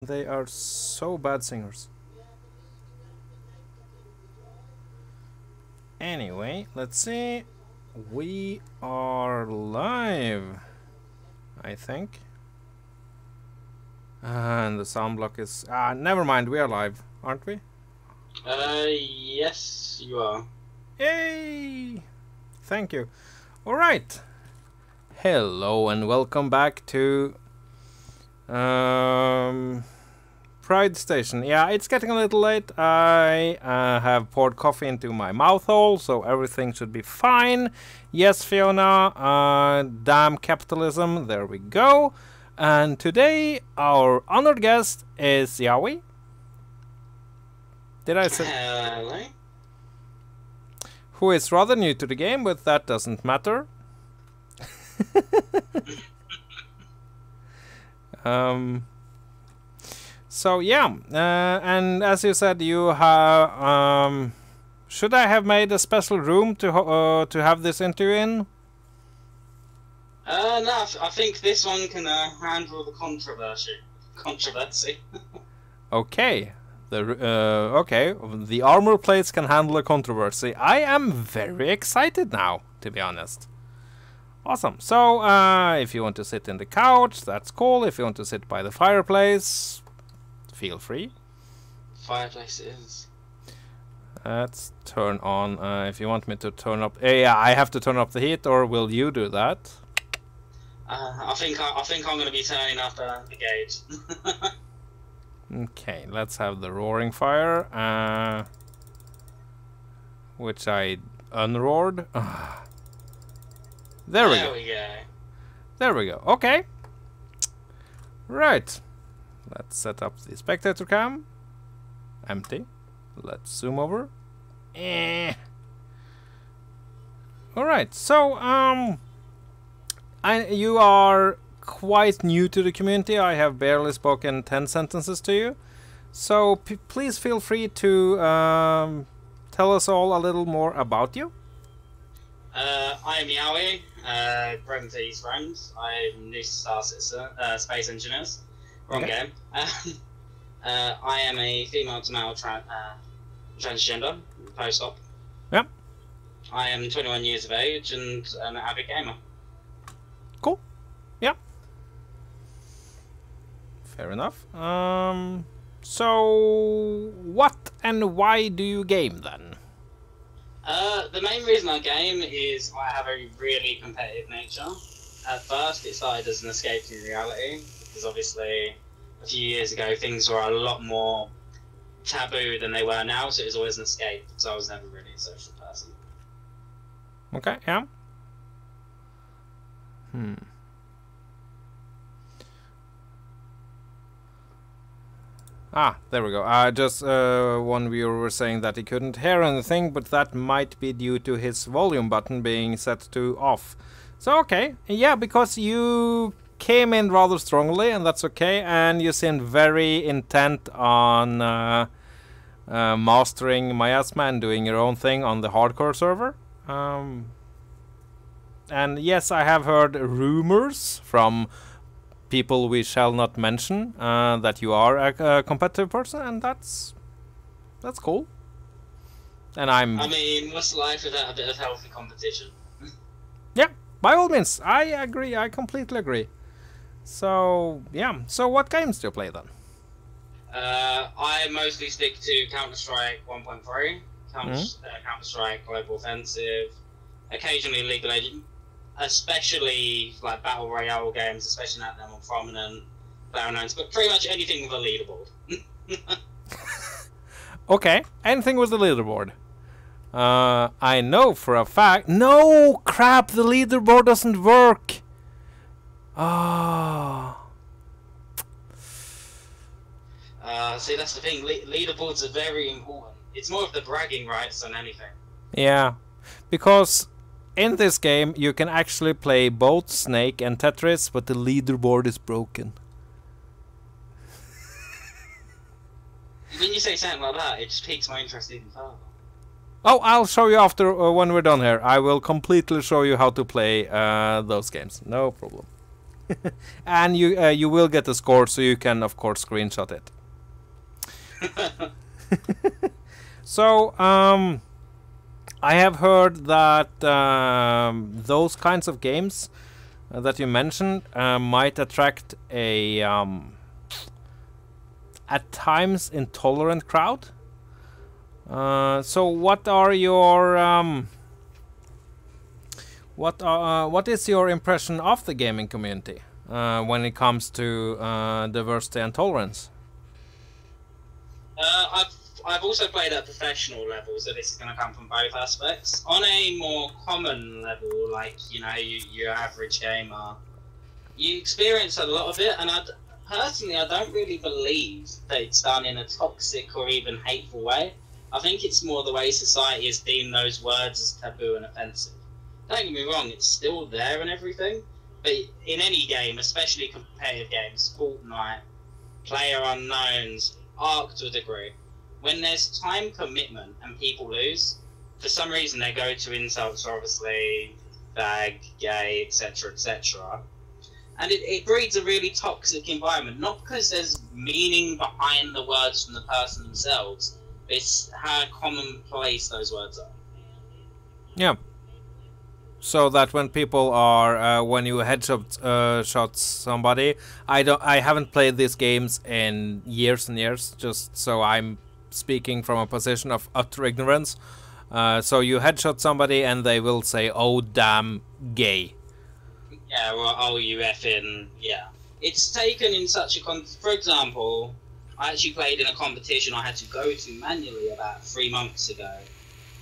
They are so bad singers. Anyway, let's see. We are live, I think. And the sound block is... never mind, we are live, aren't we? Yes, you are. Yay! Thank you. Alright. Hello and welcome back to... Pride Station. Yeah, it's getting a little late. I have poured coffee into my mouth hole, so everything should be fine. Yes, Fiona. Damn capitalism. There we go. And today, our honored guest is Yowi. Did I say? Hello. Who is rather new to the game, but that doesn't matter. So yeah, and as you said, you have. Should I have made a special room to have this interview in? No, I think this one can handle the controversy. Okay, the armor plates can handle a controversy. I am very excited now, to be honest. Awesome. So, if you want to sit in the couch, that's cool. If you want to sit by the fireplace, feel free. Fireplace is. Let's turn on. If you want me to turn up, yeah, I have to turn up the heat, or will you do that? I think I'm going to be turning up the gauge. Okay, let's have the roaring fire, which I unroared. There we go. There we go. Okay. Right. Let's set up the spectator cam. Empty. Let's zoom over. Alright, so you are quite new to the community. I have barely spoken 10 sentences to you. So please feel free to tell us all a little more about you. I am Yowi, Bremerty's friend. I'm new to Star Citizen, Space Engineers. Wrong game. I am a female to male transgender, post-op. Yep. I am 21 years of age and an avid gamer. Cool. Yeah. Fair enough. So what and why do you game then? The main reason I game is I have a really competitive nature. At first, it started as an escape to reality, because obviously a few years ago things were a lot more taboo than they were now, so it was always an escape, so I was never really a social person. Okay, yeah. There we go. Just one viewer was saying that he couldn't hear anything, but that might be due to his volume button being set to off. So, okay. Yeah, because you came in rather strongly, and that's okay, and you seemed very intent on mastering Miasma and doing your own thing on the hardcore server. And yes, I have heard rumors from people we shall not mention that you are a competitive person, and that's cool. And I mean, what's life without a bit of healthy competition? Yeah, by all means, I agree. I completely agree. So yeah, so what games do you play then? I mostly stick to Counter-Strike 1.3, Counter-Strike Global Offensive, occasionally League of Legends. Especially like battle royale games, especially now they're more prominent, player unknowns, but pretty much anything with a leaderboard. Okay, anything with the leaderboard. I know for a fact. No crap, the leaderboard doesn't work. See, that's the thing. Leaderboards are very important. It's more of the bragging rights than anything. Yeah, because in this game, you can actually play both Snake and Tetris, but the leaderboard is broken. When you say something like that, it just piques my interest even further. Oh, I'll show you after when we're done here. I will completely show you how to play those games. No problem. And you will get a score, so you can of course screenshot it. So I have heard that those kinds of games that you mentioned might attract a at times intolerant crowd. So what are your what is your impression of the gaming community when it comes to diversity and tolerance? I've also played at professional level, so this is going to come from both aspects. On a more common level, like, you know, your average gamer, you experience a lot of it, and personally, I don't really believe that it's done in a toxic or even hateful way. I think it's more the way society has deemed those words as taboo and offensive. Don't get me wrong, it's still there and everything, but in any game, especially competitive games, Fortnite, Player Unknowns, Ark to a degree, when there's time commitment and people lose, for some reason they go to insults, obviously, fag, gay, etc., etc. And it breeds a really toxic environment, not because there's meaning behind the words from the person themselves, but it's how commonplace those words are. Yeah. So that when people are when you headshot shots somebody, I haven't played these games in years and years, just so I'm speaking from a position of utter ignorance. So you headshot somebody and they will say, "Oh damn, gay." Yeah, well, oh you effing, yeah. It's taken in such a for example, I actually played in a competition I had to go to manually about 3 months ago.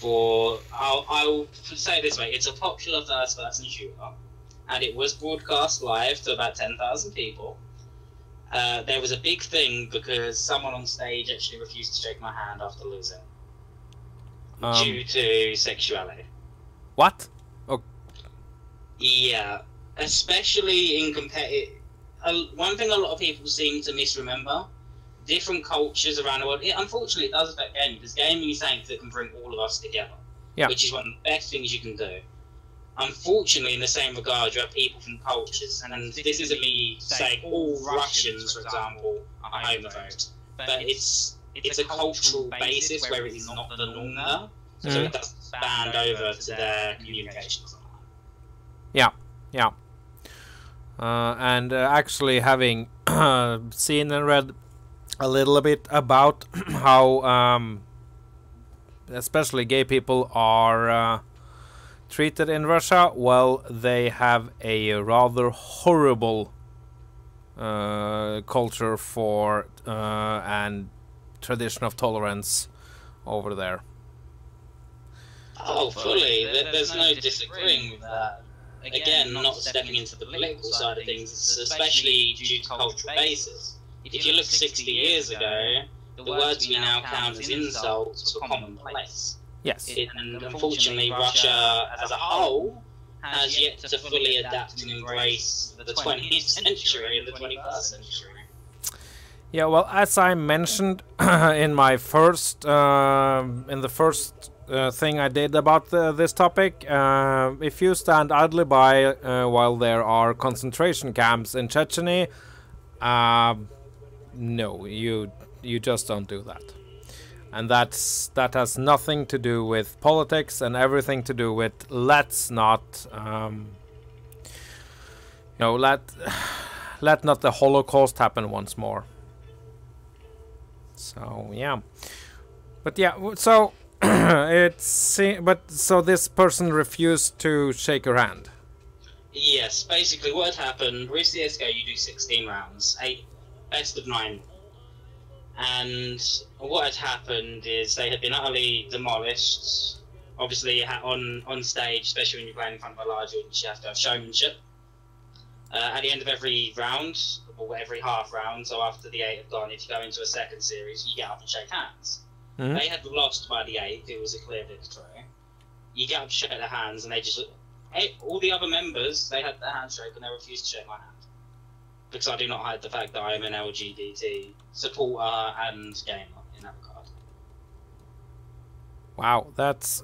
I'll say it this way, it's a popular first-person shooter, and it was broadcast live to about 10,000 people. There was a big thing because someone on stage actually refused to shake my hand after losing, due to sexuality. What? Oh. Yeah, especially in one thing a lot of people seem to misremember, different cultures around the world. Unfortunately, it does affect gaming, because gaming is something that can bring all of us together, which is one of the best things you can do. Unfortunately, in the same regard, you have people from cultures, and this isn't me saying all Russians, for example, are homophobes, but it's a cultural basis where it is not the norm there, so it doesn't span over to their communications. Yeah, yeah. And actually having seen and read a little bit about how especially gay people are treated in Russia, well, they have a rather horrible culture for and tradition of tolerance over there. Oh, fully. There's no disagreeing with that. Again, not stepping into the political side of things, especially due to cultural basis. If you look 60 years ago, the words we now count as insults were commonplace. Yes. And unfortunately, Russia as a whole has yet to fully adapt and embrace the 20th century and the 21st century. Yeah, well, as I mentioned in my first, in the first thing I did about this topic, if you stand idly by while there are concentration camps in Chechnya, no, you just don't do that. And that has nothing to do with politics and everything to do with let's not, let not the Holocaust happen once more. So yeah, but yeah, so so this person refused to shake her hand. Yes, basically what had happened with CS:GO, you do 16 rounds, 8 best of 9. And what had happened is they had been utterly demolished. Obviously, on stage, especially when you're playing in front of a large audience, you have to have showmanship. At the end of every round, or every half round, so after the 8 have gone, if you go into a second series, you get up and shake hands. Mm-hmm. They had lost by the 8th, it was a clear victory. You get up and shake their hands, and they just... all the other members, they had their handshake, and they refused to shake my hand. Because I do not hide the fact that I am an LGBT supporter and gamer in that regard. Wow, that's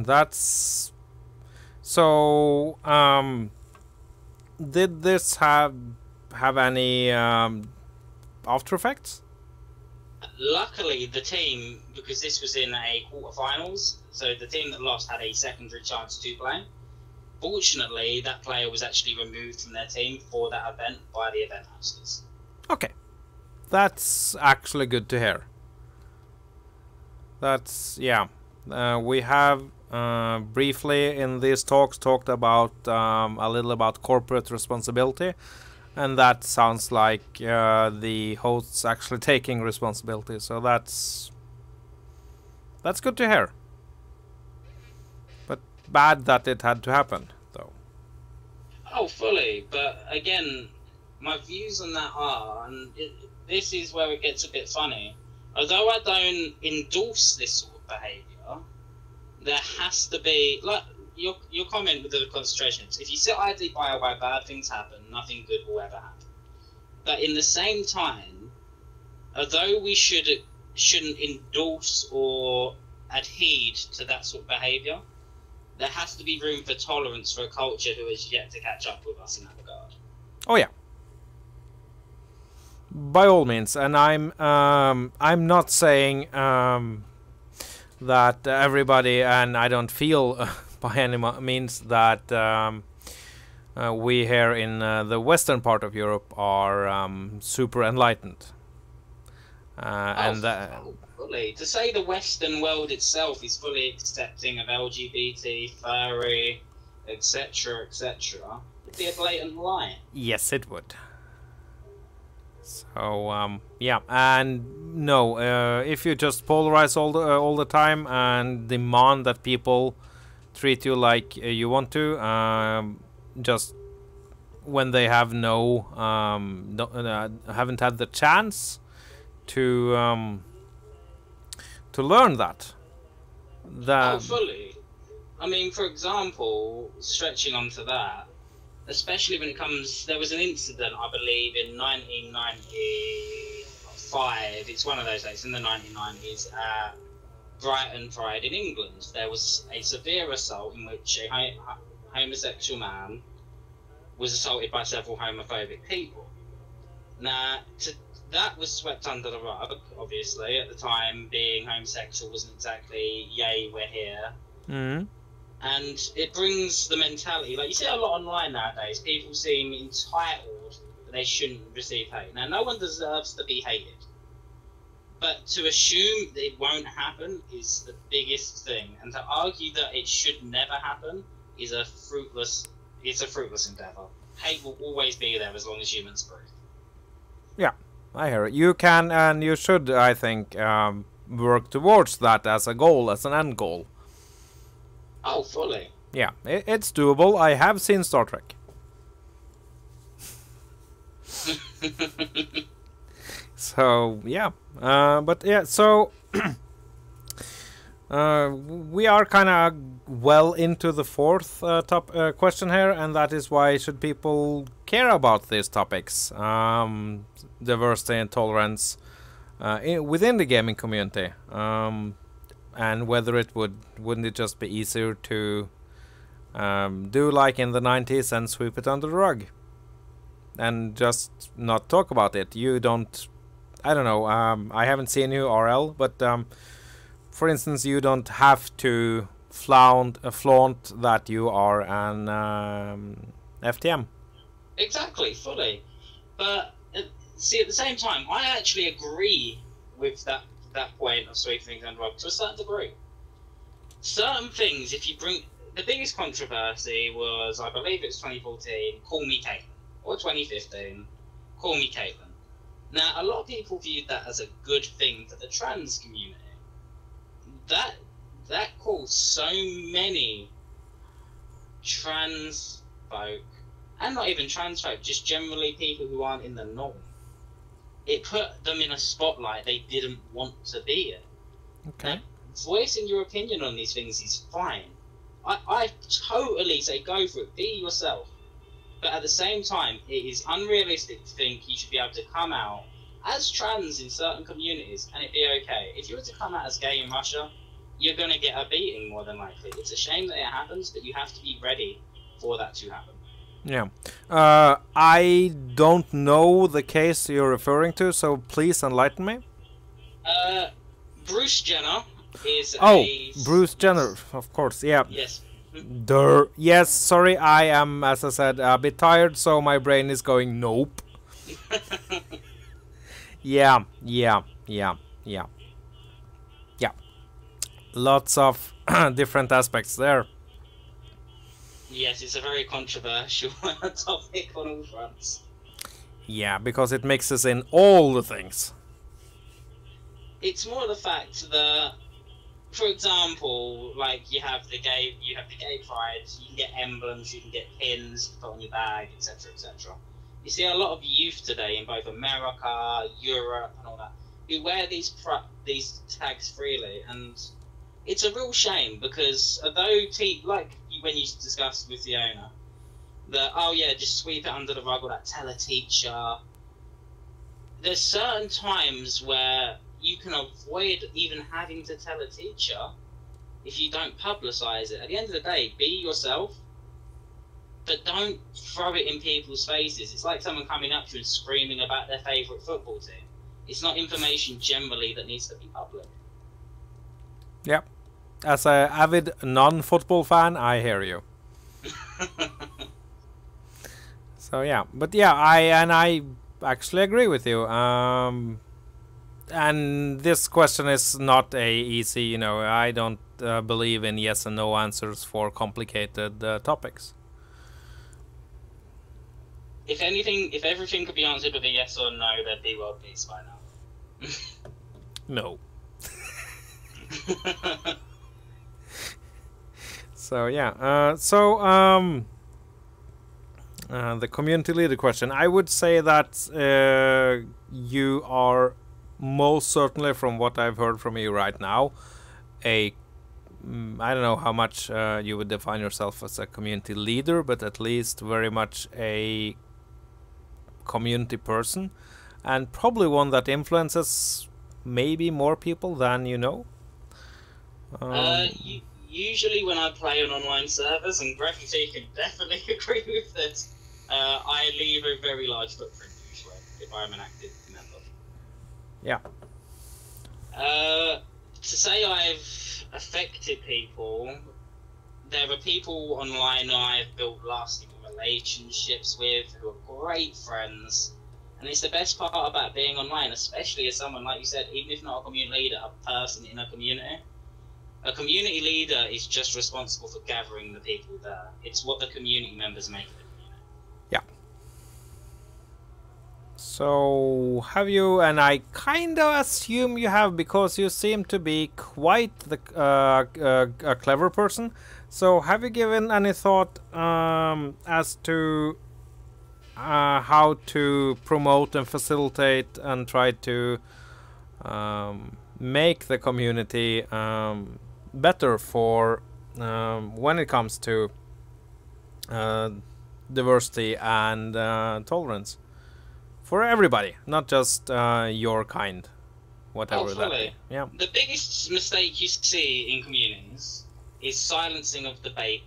that's so did this have any after effects? Luckily, the team, because this was in a quarterfinals, so the team that lost had a secondary chance to play. Fortunately, that player was actually removed from their team for that event by the event hostess. Okay, that's actually good to hear. That's, yeah. We have briefly in these talks talked about a little about corporate responsibility, and that sounds like the hosts actually taking responsibility. So that's good to hear. But bad that it had to happen, though. Oh, fully. But again, my views on that are, and this is where it gets a bit funny. Although I don't endorse this sort of behaviour, there has to be, like your comment with the concentrations. If you sit idly by why bad things happen, nothing good will ever happen. But in the same time, although we shouldn't endorse or adhere to that sort of behaviour, there has to be room for tolerance for a culture who has yet to catch up with us in that regard. Oh yeah. By all means, and I'm not saying that everybody, and I don't feel by any means that we here in the western part of Europe are super enlightened. Fully. To say the Western world itself is fully accepting of LGBT, furry, etc., etc., would be a blatant lie. Yes, it would. So yeah, and no, if you just polarize all the time and demand that people treat you like you want to, just when they have haven't had the chance to learn that. Oh, fully. I mean, for example, stretching onto that, especially when it comes, there was an incident, I believe, in 1995. It's one of those days in the 1990s at Brighton Pride in England. There was a severe assault in which a homosexual man was assaulted by several homophobic people. Now, that was swept under the rug, obviously. At the time, being homosexual wasn't exactly, yay, we're here. Mm-hmm. And it brings the mentality, like you see a lot online nowadays, people seem entitled that they shouldn't receive hate. Now, no one deserves to be hated. But to assume that it won't happen is the biggest thing. And to argue that it should never happen is a fruitless endeavour. Hate will always be there as long as humans breathe. Yeah, I hear it. You can and you should, I think, work towards that as a goal, as an end goal. Oh, fully. Yeah, it's doable. I have seen Star Trek. So, yeah. But, yeah, so... we are kind of well into the fourth top question here, and that is why should people care about these topics? Diversity and tolerance within the gaming community. And whether wouldn't it just be easier to do like in the 90s and sweep it under the rug and just not talk about it? You don't, I don't know, I haven't seen you RL, but for instance, you don't have to flaunt that you are an FTM. Exactly, fully. But see, at the same time, I actually agree with that point of sweeping things under the rug to a certain degree. Certain things, if you bring... The biggest controversy was, I believe it's 2014, Call Me Caitlin. Or 2015, Call Me Caitlin. Now, a lot of people viewed that as a good thing for the trans community. That caused so many trans folk, and not even trans folk, just generally people who aren't in the norm. It put them in a spotlight they didn't want to be in. Okay. Now, voicing your opinion on these things is fine. I totally say go for it, be yourself. But at the same time, it is unrealistic to think you should be able to come out as trans in certain communities and it'd be okay. If you were to come out as gay in Russia, you're going to get a beating more than likely. It's a shame that it happens, but you have to be ready for that to happen. Yeah. I don't know the case you're referring to, so please enlighten me. Bruce Jenner is Oh, a... Bruce Jenner, Yes. of course, yeah. Yes. Durr. Yes, sorry, I am, as I said, a bit tired, so my brain is going, nope. Yeah, yeah, yeah, yeah. Yeah. Lots of different aspects there. Yes, it's a very controversial topic on all fronts. Yeah, because it mixes in all the things. It's more the fact that, for example, like you have the gay pride. You can get emblems, you can get pins to put on your bag, etc., etc. You see a lot of youth today in both America, Europe, and all that who wear these tags freely, and it's a real shame because although like when you discussed with the owner that oh yeah, just sweep it under the rug or that tell a teacher. There's certain times where you can avoid even having to tell a teacher if you don't publicize it. At the end of the day, be yourself, but don't throw it in people's faces. It's like someone coming up to you and screaming about their favourite football team. It's not information generally that needs to be public. Yep. As an avid non-football fan, I hear you. So yeah, but yeah, I actually agree with you. And this question is not a easy, you know, I don't believe in yes and no answers for complicated topics. If anything, if everything could be answered with a yes or no, there'd be world peace by now. No. So yeah, the community leader question. I would say that you are most certainly, from what I've heard from you right now, I don't know how much you would define yourself as a community leader, but at least very much a community person, and probably one that influences maybe more people than you know. Usually when I play on online servers, and Graffiti can definitely agree with this, I leave a very large footprint usually if I'm an active member. Yeah. To say I've affected people, there are people online who I've built lasting relationships with, who are great friends, and it's the best part about being online, especially as someone, like you said, even if not a community leader, a person in a community. A community leader is just responsible for gathering the people there. It's what the community members make of it. Yeah. So, have you, and I kind of assume you have, because you seem to be quite the a clever person. So, have you given any thought as to how to promote and facilitate and try to make the community better for when it comes to diversity and tolerance for everybody, not just your kind, whatever that is. Yeah. The biggest mistake you see in communities is silencing of debate.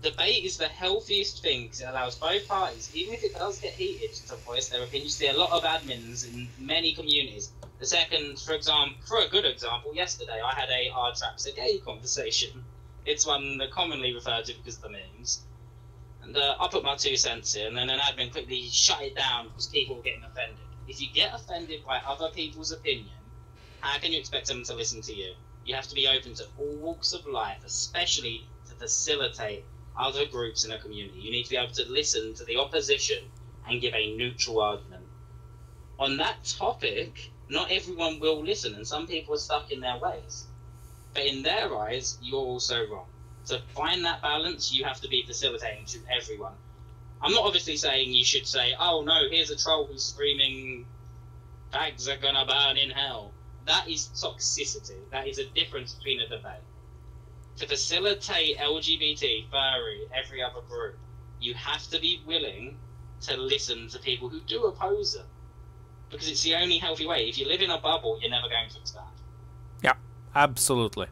Debate is the healthiest thing because it allows both parties, even if it does get heated, to voice their opinions. You see a lot of admins in many communities. The second, for example, for a good example, yesterday I had a hard traps a gay conversation. It's one that commonly referred to because of the memes. And I put my 2 cents in, and then an admin quickly shut it down because people were getting offended. If you get offended by other people's opinion, how can you expect them to listen to you? You have to be open to all walks of life, especially to facilitate other groups in a community. You need to be able to listen to the opposition and give a neutral argument. On that topic, not everyone will listen, and some people are stuck in their ways. But in their eyes, you're also wrong. To find that balance, you have to be facilitating to everyone. I'm not obviously saying you should say, oh no, here's a troll who's screaming, fags are gonna burn in hell. That is toxicity. That is a difference between a debate. To facilitate LGBT, furry, every other group, you have to be willing to listen to people who do oppose it. Because it's the only healthy way. If you live in a bubble, you're never going to expand. Yeah, absolutely.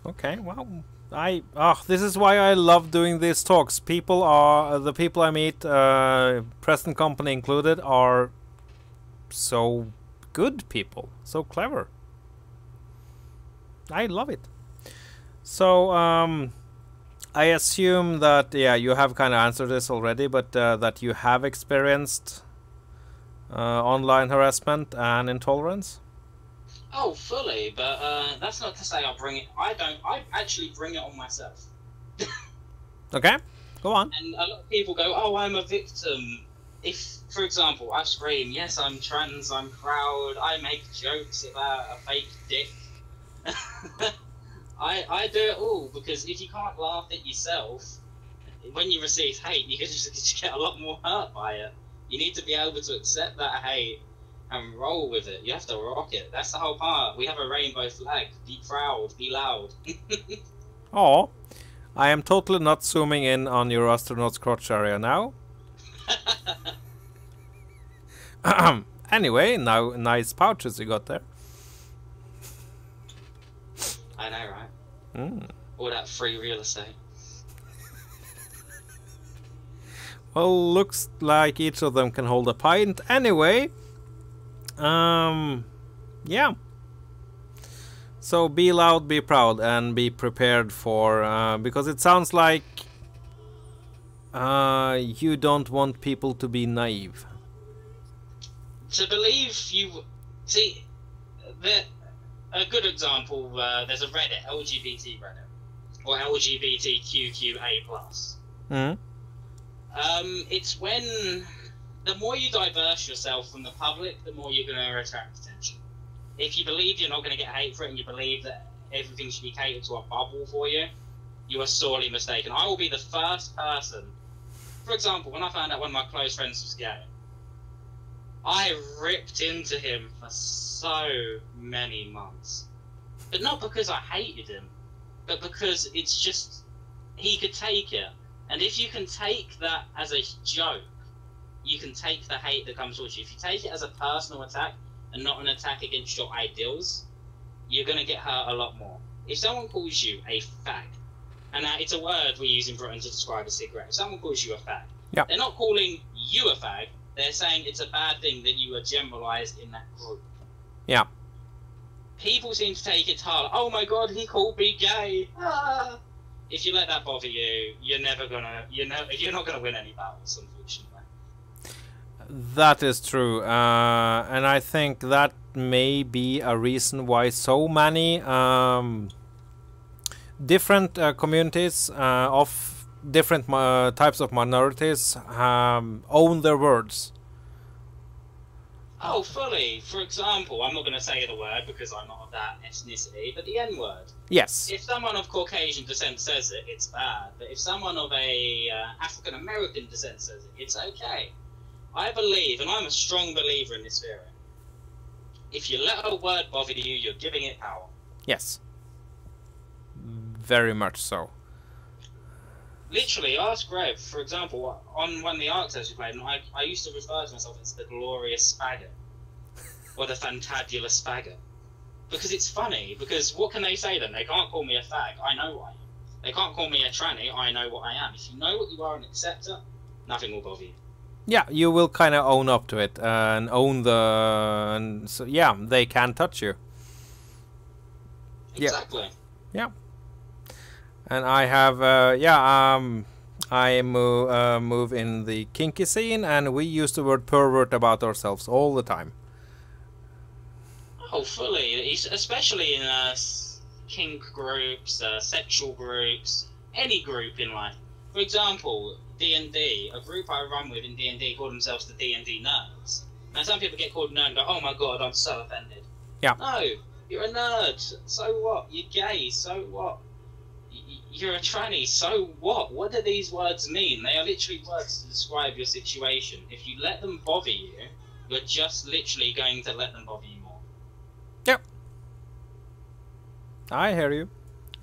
Okay, well, This is why I love doing these talks. People are the people I meet, present company included, are so good people, so clever. I love it. So I assume that you have kind of answered this already, but that you have experienced online harassment and intolerance. Oh, fully, but that's not to say I bring it. I don't. I actually bring it on myself. Okay, go on. And a lot of people go, "Oh, I'm a victim." If, for example, I scream, "Yes, I'm trans. I'm proud." I make jokes about a fake dick. I do it all because if you can't laugh at yourself, when you receive hate, you can just get a lot more hurt by it. You need to be able to accept that hate and roll with it. You have to rock it. That's the whole part. We have a rainbow flag. Be proud. Be loud. Oh, I am totally not zooming in on your astronaut's crotch area now. Anyway, now nice pouches you got there. I know, right? All that free real estate. Well, looks like each of them can hold a pint. Anyway, yeah. So be loud, be proud, and be prepared for, because it sounds like you don't want people to be naive. To believe you... See, a good example, there's a Reddit, LGBT Reddit, or LGBTQQA+. It's when the more you diverse yourself from the public, the more you're going to attract attention. If you believe you're not going to get hate for it and you believe that everything should be catered to a bubble for you, you are sorely mistaken. I will be the first person. For example, when I found out one of my close friends was gay, I ripped into him for so many months. But not because I hated him, but because it's just, he could take it. And if you can take that as a joke, you can take the hate that comes towards you. If you take it as a personal attack and not an attack against your ideals, you're going to get hurt a lot more. If someone calls you a fag, and it's a word we use in Britain to describe a cigarette, if someone calls you a fag, they're not calling you a fag, they're saying it's a bad thing that you are generalised in that group. Yeah. People seem to take it hard. Oh my god, he called me gay. Ah. If you let that bother you, you're not gonna win any battles, unfortunately. That is true, and I think that may be a reason why so many different communities of different types of minorities own their words. Oh, fully. For example, I'm not going to say the word because I'm not of that ethnicity, but the N-word. Yes. If someone of Caucasian descent says it, it's bad. But if someone of a African-American descent says it, it's okay. I believe, and I'm a strong believer in this theory, if you let a word bother you, you're giving it power. Yes. Very much so. Literally, ask Rev, for example, on one of the Arc tests we played, and I used to refer to myself as the glorious spaggot. Or the fantabulous spaggot. Because it's funny, because what can they say then? They can't call me a fag, I know what I am. They can't call me a tranny, I know what I am. If you know what you are and accept it, nothing will bother you. Yeah, you will kind of own up to it, and own the... and so, yeah, they can touch you. Exactly. Yeah. And I have, I move in the kinky scene, and we use the word pervert about ourselves all the time. Oh, fully. Especially in kink groups, sexual groups, any group in life. For example, D&D, a group I run with in D&D call themselves the D&D nerds. Now some people get called nerd and go, oh my god, I'm so offended. Yeah. No, you're a nerd. So what? You're gay. So what? You're a tranny, so what? What do these words mean? They are literally words to describe your situation. If you let them bother you, you're just literally going to let them bother you more. Yep. I hear you.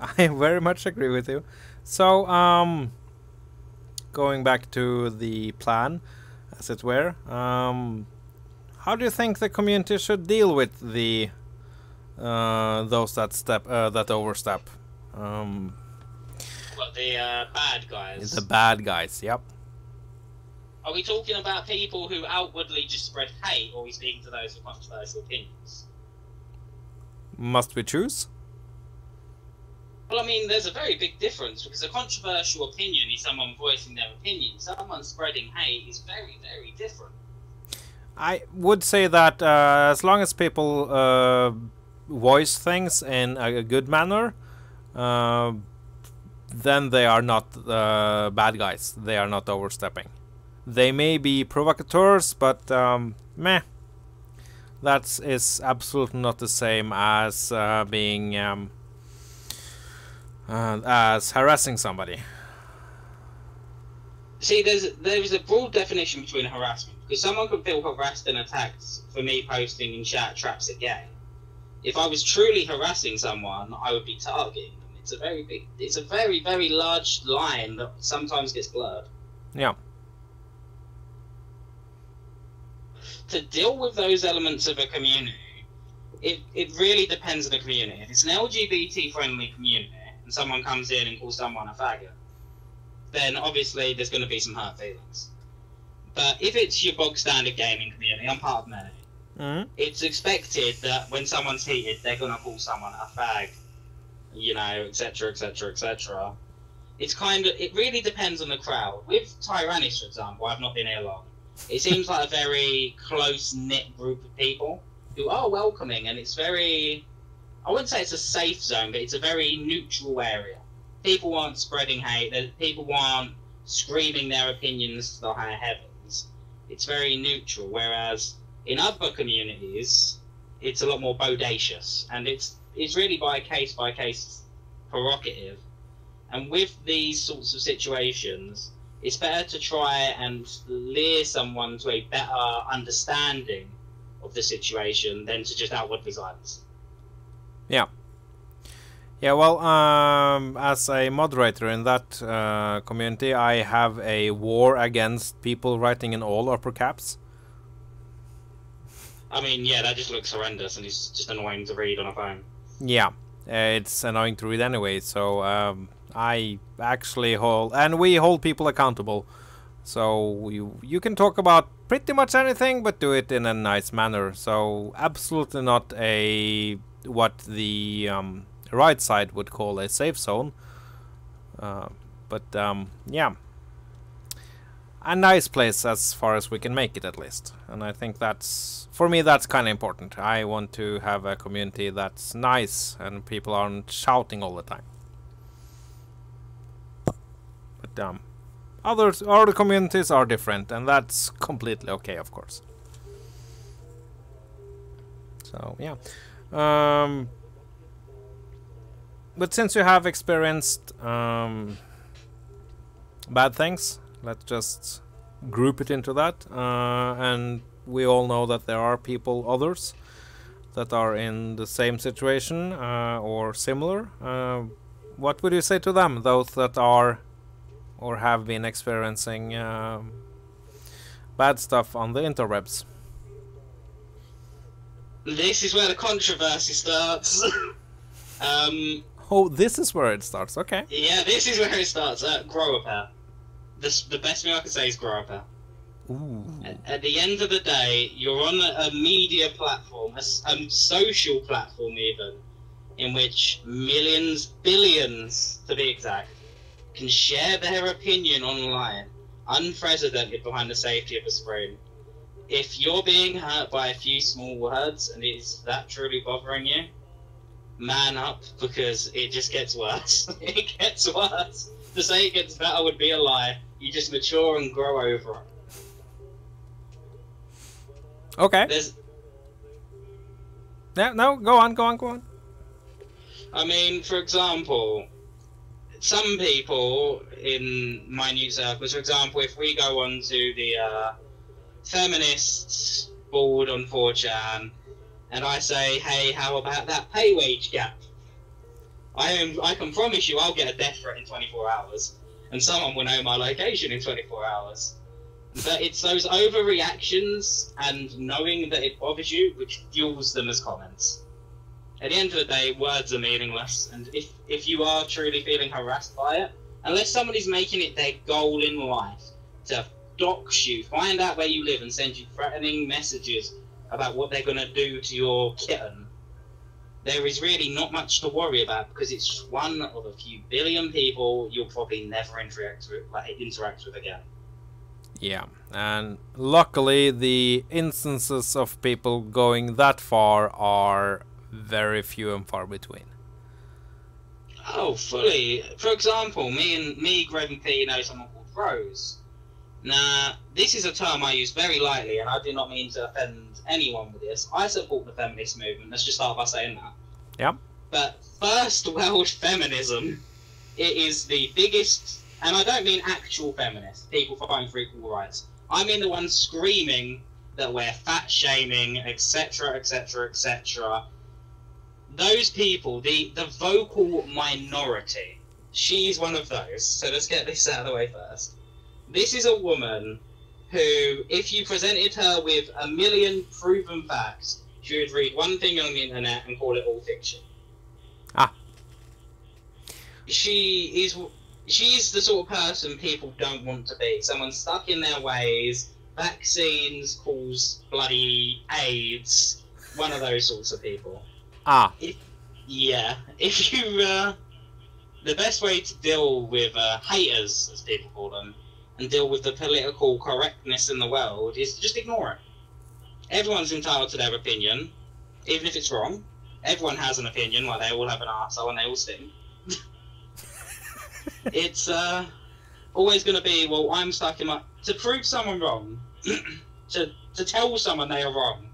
I very much agree with you. So, going back to the plan, as it were, how do you think the community should deal with the those that overstep? What, the bad guys? The bad guys, yep. Are we talking about people who outwardly just spread hate, or are we speaking to those with controversial opinions? Must we choose? Well, I mean, there's a very big difference, because a controversial opinion is someone voicing their opinion. Someone spreading hate is very, very different. I would say that as long as people voice things in a good manner, then they are not bad guys. They are not overstepping. They may be provocateurs, but meh. That is absolutely not the same as being as harassing somebody. See, there's a broad definition between harassment, because someone could feel harassed and attacked for me posting in chat traps at game. If I was truly harassing someone, I would be targeting them. It's a very, very large line that sometimes gets blurred. Yeah. To deal with those elements of a community, it really depends on the community. If it's an LGBT-friendly community, and someone comes in and calls someone a faggot, then obviously there's going to be some hurt feelings. But if it's your bog-standard gaming community, I'm part of many, it's expected that when someone's heated, they're going to call someone a fag, you know, etc., etc., etc. It really depends on the crowd. With Tyranical, for example, I've not been here long. It seems like a very close-knit group of people who are welcoming, and it's very... I wouldn't say it's a safe zone, but it's a very neutral area. People aren't spreading hate, people aren't screaming their opinions to the higher heavens. It's very neutral, whereas in other communities, it's a lot more bodacious, and it's really by case prerogative. And with these sorts of situations, it's better to try and lure someone to a better understanding of the situation than to just outwardly silence. Yeah. Yeah, well, as a moderator in that community, I have a war against people writing in all upper caps. I mean, yeah, that just looks horrendous, and it's just annoying to read on a phone. Yeah, it's annoying to read anyway, so I actually we hold people accountable. So you can talk about pretty much anything, but do it in a nice manner. So absolutely not what the right side would call a safe zone. Yeah, a nice place as far as we can make it, at least. And I think for me that's kind of important. I want to have a community that's nice and people aren't shouting all the time. But other communities are different, and that's completely okay, of course. So yeah. But since you have experienced bad things, let's just group it into that. And we all know that there are others that are in the same situation or similar. What would you say to them, those that are or have been experiencing bad stuff on the interwebs? This is where the controversy starts. Oh, this is where it starts, okay. Yeah, this is where it starts. Grow a pair. The best thing I can say is grow a pair. Ooh. At the end of the day, you're on a media platform, a social platform even, in which millions, billions to be exact, can share their opinion online, unprecedented behind the safety of a screen. If you're being hurt by a few small words and is that truly bothering you, man up, because it just gets worse. It gets worse. To say it gets better would be a lie. You just mature and grow over it. Okay. Yeah, no, go on. I mean, for example, some people in minute circles, for example, if we go on to the feminists board on 4chan, and I say, hey, how about that pay wage gap? I can promise you I'll get a death threat in 24 hours, and someone will know my location in 24 hours. But it's those overreactions and knowing that it bothers you which fuels them as comments. At the end of the day, words are meaningless, and if you are truly feeling harassed by it, Unless somebody's making it their goal in life to dox you, find out where you live, and send you threatening messages about what they're going to do to your kitten, there is really not much to worry about, because it's just one of a few billion people you'll probably never interact with again. Yeah, and luckily the instances of people going that far are very few and far between. Oh, fully. For example, Greg and P know someone called Rose. Now, this is a term I use very lightly, and I do not mean to offend anyone with this. I support the feminist movement. Let's just start by saying that. Yep. But first world feminism, it is the biggest, and I don't mean actual feminists, people fighting for equal rights. I mean the ones screaming that we're fat shaming, etc., etc., etc. Those people, the vocal minority, she's one of those. So let's get this out of the way first. This is a woman who, if you presented her with a million proven facts, she would read one thing on the internet and call it all fiction. Ah. She's the sort of person people don't want to be. Someone stuck in their ways, vaccines cause bloody AIDS, one of those sorts of people. Ah. If you, the best way to deal with haters, as people call them, and deal with the political correctness in the world is to just ignore it. Everyone's entitled to their opinion, even if it's wrong. Everyone has an opinion, like they all have an arsehole and they all stink. It's always going to be, well, I'm stuck in my... To prove someone wrong, to tell someone they are wrong,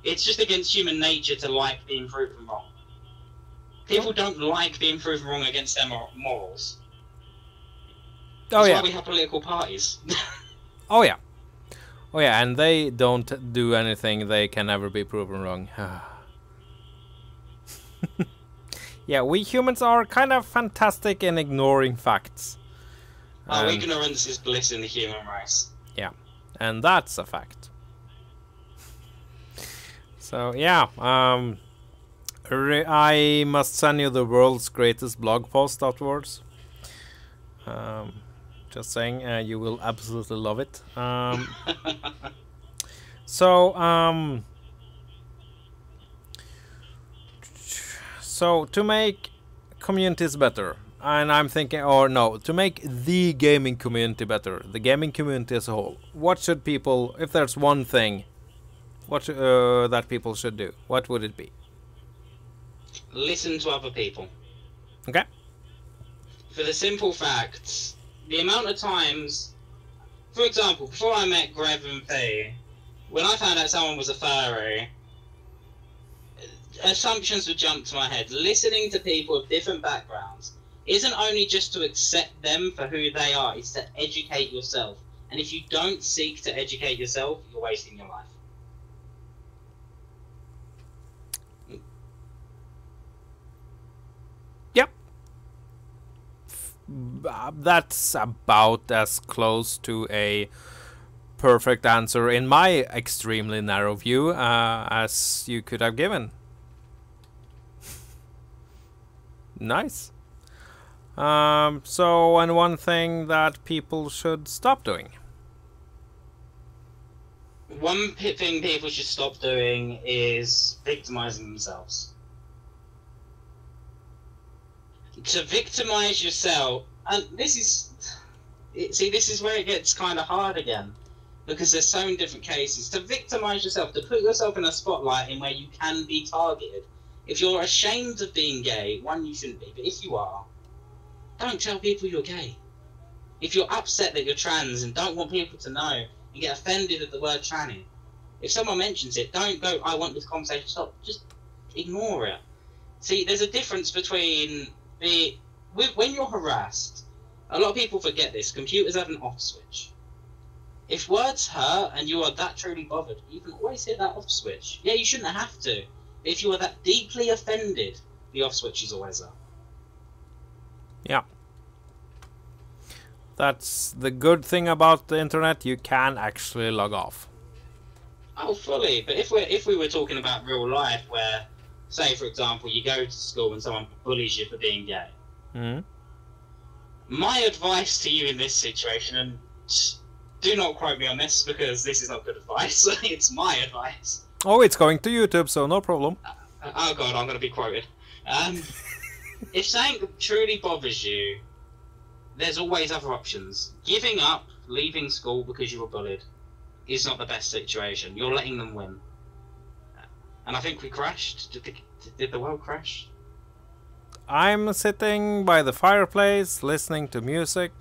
it's just against human nature to like being proven wrong. People don't like being proven wrong against their morals. That's why we have political parties. Oh yeah. Oh yeah, and they don't do anything they can never be proven wrong. Yeah, we humans are kind of fantastic in ignoring facts. Ignorance is bliss in the human race. Yeah, and that's a fact. So yeah, I must send you the world's greatest blog post afterwards. Just saying, you will absolutely love it. So to make communities better, and I'm thinking, or no, to make the gaming community better, the gaming community as a whole, what should people, if there's one thing, what that people should do, what would it be? Listen to other people. Okay. For the simple fact, the amount of times, for example, before I met Greg and P, when I found out someone was a furry, assumptions would jump to my head. Listening to people of different backgrounds isn't only just to accept them for who they are, it's to educate yourself. And if you don't seek to educate yourself, you're wasting your life. Yep. That's about as close to a perfect answer in my extremely narrow view as you could have given. Nice. So, and one thing that people should stop doing. One thing people should stop doing is victimizing themselves. To victimize yourself, and this is where it gets kind of hard again, because there's so many different cases. To victimize yourself, to put yourself in a spotlight in where you can be targeted. If you're ashamed of being gay, one, you shouldn't be, but if you are, don't tell people you're gay. If you're upset that you're trans and don't want people to know, and get offended at the word tranny, if someone mentions it, don't go, I want this conversation to stop. Just ignore it. See, there's a difference between when you're harassed, a lot of people forget this, computers have an off switch. If words hurt and you are that truly bothered, you can always hit that off switch. Yeah, you shouldn't have to. If you are that deeply offended, the off switch is always up. Yeah. That's the good thing about the internet, you can actually log off. Oh, fully. But if we were talking about real life, where, say for example, you go to school and someone bullies you for being gay, My advice to you in this situation, and do not quote me on this because this is not good advice. It's my advice. Oh, it's going to YouTube, so no problem. Oh god, I'm going to be quoted. If something truly bothers you, there's always other options. Giving up, leaving school because you were bullied, is not the best situation. You're letting them win. And I think we crashed. Did the world crash? I'm sitting by the fireplace, listening to music.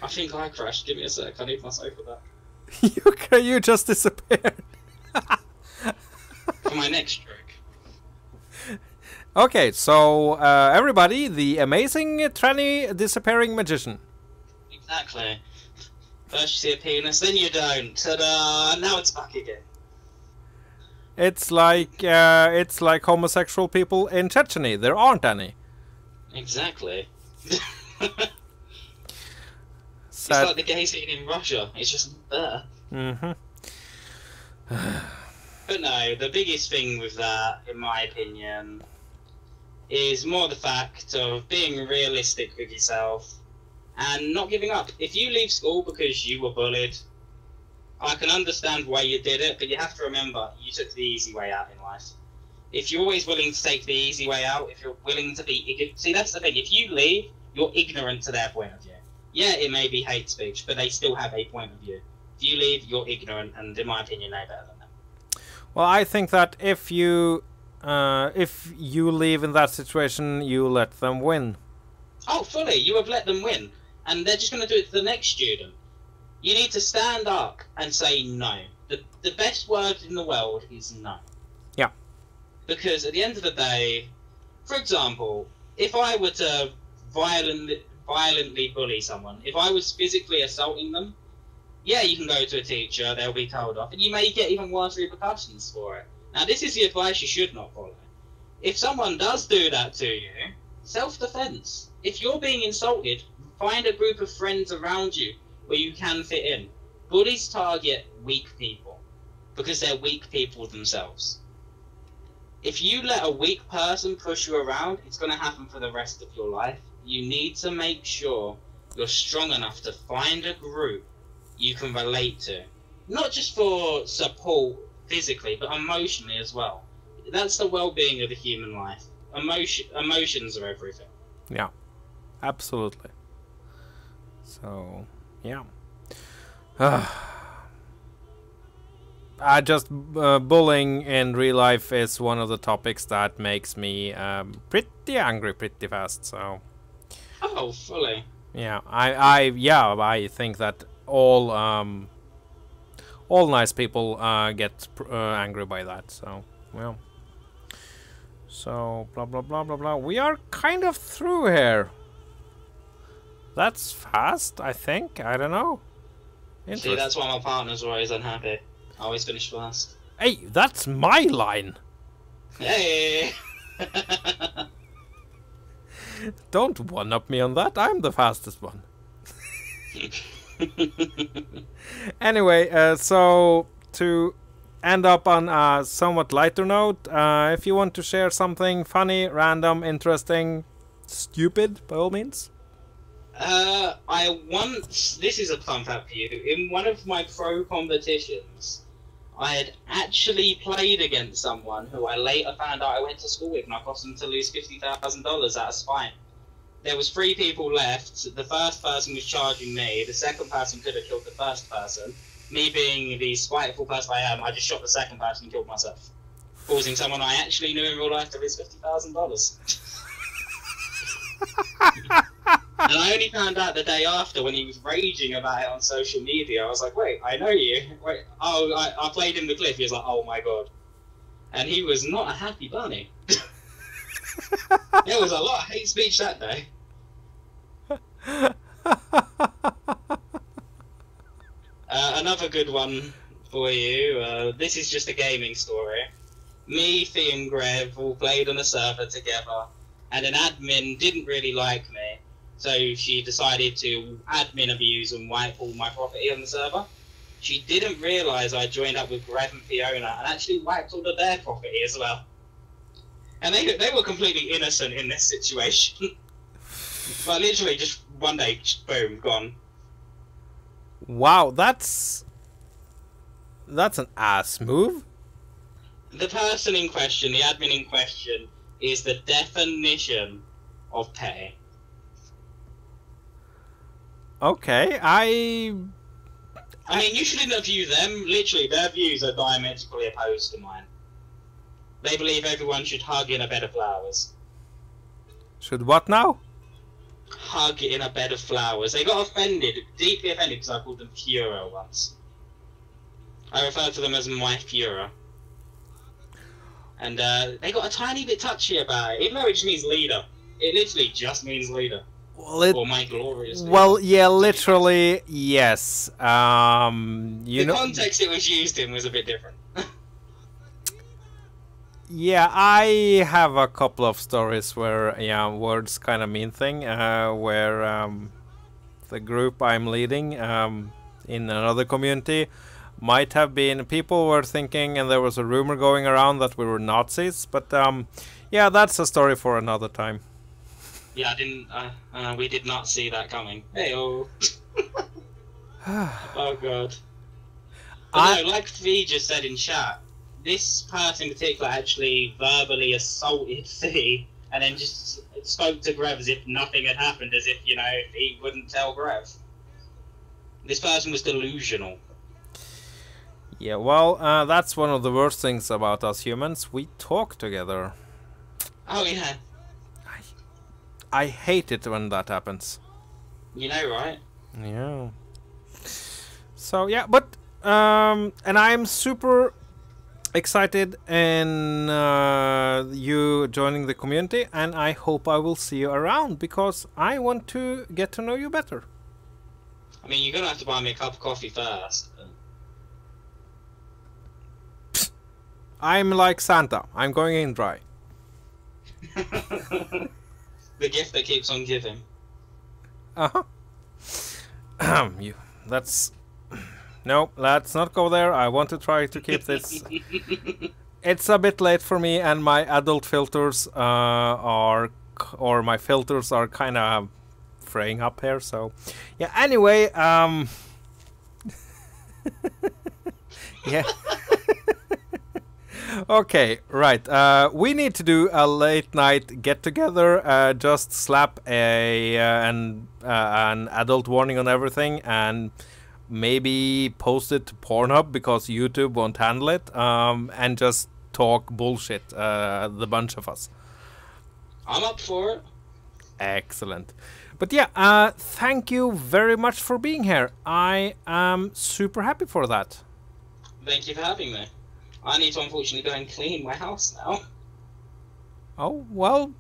I think I crashed. Give me a sec. I need my sofa back. You just disappeared. For my next trick. Okay, so everybody, the amazing tranny disappearing magician. Exactly. First you see a penis, then you don't. Ta-da! Now it's back again. It's like homosexual people in Chechnya. There aren't any. Exactly. It's Sad. like the gay scene in Russia. It's just there. Mm-hmm. But no, the biggest thing with that, in my opinion, is more the fact of being realistic with yourself and not giving up. If you leave school because you were bullied, I can understand why you did it, but you have to remember you took the easy way out in life. If you're always willing to take the easy way out, if you're willing to be... See, that's the thing. If you leave, you're ignorant to their point of view. Yeah, it may be hate speech, but they still have a point of view. If you leave, you're ignorant, and in my opinion, no better than them. Well, I think that if you leave in that situation, you let them win. Oh, fully. You have let them win. And they're just going to do it to the next student. You need to stand up and say no. The best word in the world is no. Yeah. Because at the end of the day, for example, if I were to violently bully someone, if I was physically assaulting them, yeah, you can go to a teacher, they'll be told off, and you may get even worse repercussions for it. Now, this is the advice you should not follow. If someone does do that to you, self-defense. If you're being insulted, find a group of friends around you where you can fit in. Bullies target weak people because they're weak people themselves. If you let a weak person push you around, it's going to happen for the rest of your life. You need to make sure you're strong enough to find a group you can relate to. Not just for support physically, but emotionally as well. That's the well-being of the human life. Emotions are everything. Yeah, absolutely. So, yeah. Bullying in real life is one of the topics that makes me pretty angry pretty fast. So. Oh, fully. Yeah, I think that all nice people get angry by that. So, well. So, blah blah blah blah blah. We are kind of through here. That's fast, I think. I don't know. See, that's why my partner's always unhappy. I always finish fast. Hey, that's my line. Hey! Don't one-up me on that. I'm the fastest one. Anyway, so to end up on a somewhat lighter note, if you want to share something funny, random, interesting, stupid, by all means. This is a fun fact for you. In one of my pro competitions, I had actually played against someone who I later found out I went to school with, and I cost them to lose $50,000 out of spite. There was 3 people left. The first person was charging me. The second person could have killed the first person. Me being the spiteful person I am, I just shot the second person and killed myself, causing someone I actually knew in real life to lose $50,000. And I only found out the day after when he was raging about it on social media. I was like, wait, I know you. Wait, oh, I played him the clip. He was like, oh my god. And he was not a happy bunny. There was a lot of hate speech that day. Another good one for you. This is just a gaming story. Me, Fee and Grev all played on a server together, and an admin didn't really like me. So she decided to admin abuse and wipe all my property on the server. She didn't realise I joined up with Grev and Fiona and actually wiped all of their property as well. And they were completely innocent in this situation. But literally just one day, boom, gone. Wow, that's an ass move. The person in question, the admin in question, is the definition of petty. Okay, I mean, you should interview them. Literally, their views are diametrically opposed to mine. They believe everyone should hug in a bed of flowers. Should what now? Hug in a bed of flowers. They got offended, deeply offended, because I called them Führer once. I referred to them as my Führer. And they got a tiny bit touchy about it, even though it just means leader. It literally just means leader. Well, or my glorious leader. Well, yeah, literally, yes. You the know, context it was used in was a bit different. yeah, I have a couple of stories where, yeah, words kind of mean thing. Where the group I'm leading in another community might have been, people were thinking, and there was a rumor going around that we were Nazis. But yeah, that's a story for another time. Yeah, I didn't. We did not see that coming. Hey-oh. Oh god. But no, like V just said in chat, this person in particular actually verbally assaulted V, and then just spoke to Grev as if nothing had happened, as if, you know, he wouldn't tell Grev. This person was delusional. Yeah, well, that's one of the worst things about us humans. We talk together. Oh yeah. I hate it when that happens. You know, right? Yeah. So yeah, but and I'm super excited in you joining the community, and I hope I will see you around because I want to get to know you better. I mean, you're gonna have to buy me a cup of coffee first. I'm like Santa. I'm going in dry. The gift that keeps on giving. Uh-huh. That's... No, let's not go there. I want to try to keep this... It's a bit late for me, and my adult filters are... Or my filters are kind of fraying up here, so... Yeah, anyway, yeah. Okay, right. We need to do a late night get together. Just slap an adult warning on everything, and maybe post it to Pornhub because YouTube won't handle it. And just talk bullshit, the bunch of us. I'm up for it. Excellent. But yeah, thank you very much for being here. I am super happy for that. Thank you for having me. I need to unfortunately go and clean my house now. Oh, well,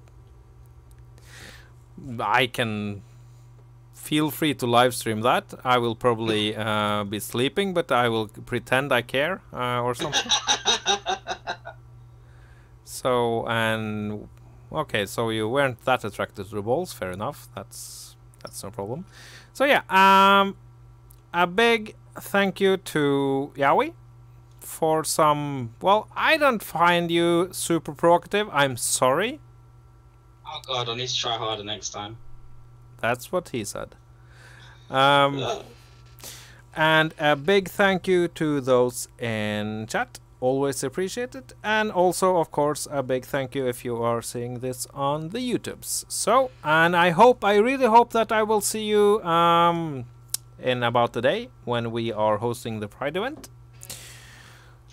I can feel free to live stream that. I will probably be sleeping, but I will pretend I care or something. So, and okay, so you weren't that attracted to the balls, fair enough. That's no problem. So yeah, a big thank you to Yowi for some... Well, I don't find you super provocative. I'm sorry. Oh god, I need to try harder next time. That's what he said. And a big thank you to those in chat. Always appreciate it. And also, of course, a big thank you if you are seeing this on the YouTubes. So, and I really hope that I will see you in about a day when we are hosting the Pride event.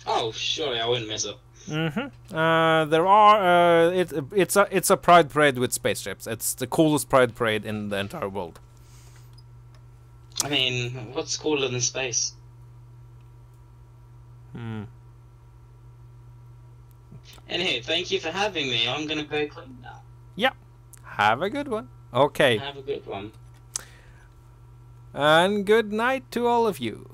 Oh, surely I wouldn't miss it. There are it's a pride parade with spaceships. It's the coolest pride parade in the entire world. I mean, what's cooler than space? Anyway, thank you for having me. I'm gonna go clean now. Yeah. Have a good one. Okay. Have a good one. And good night to all of you.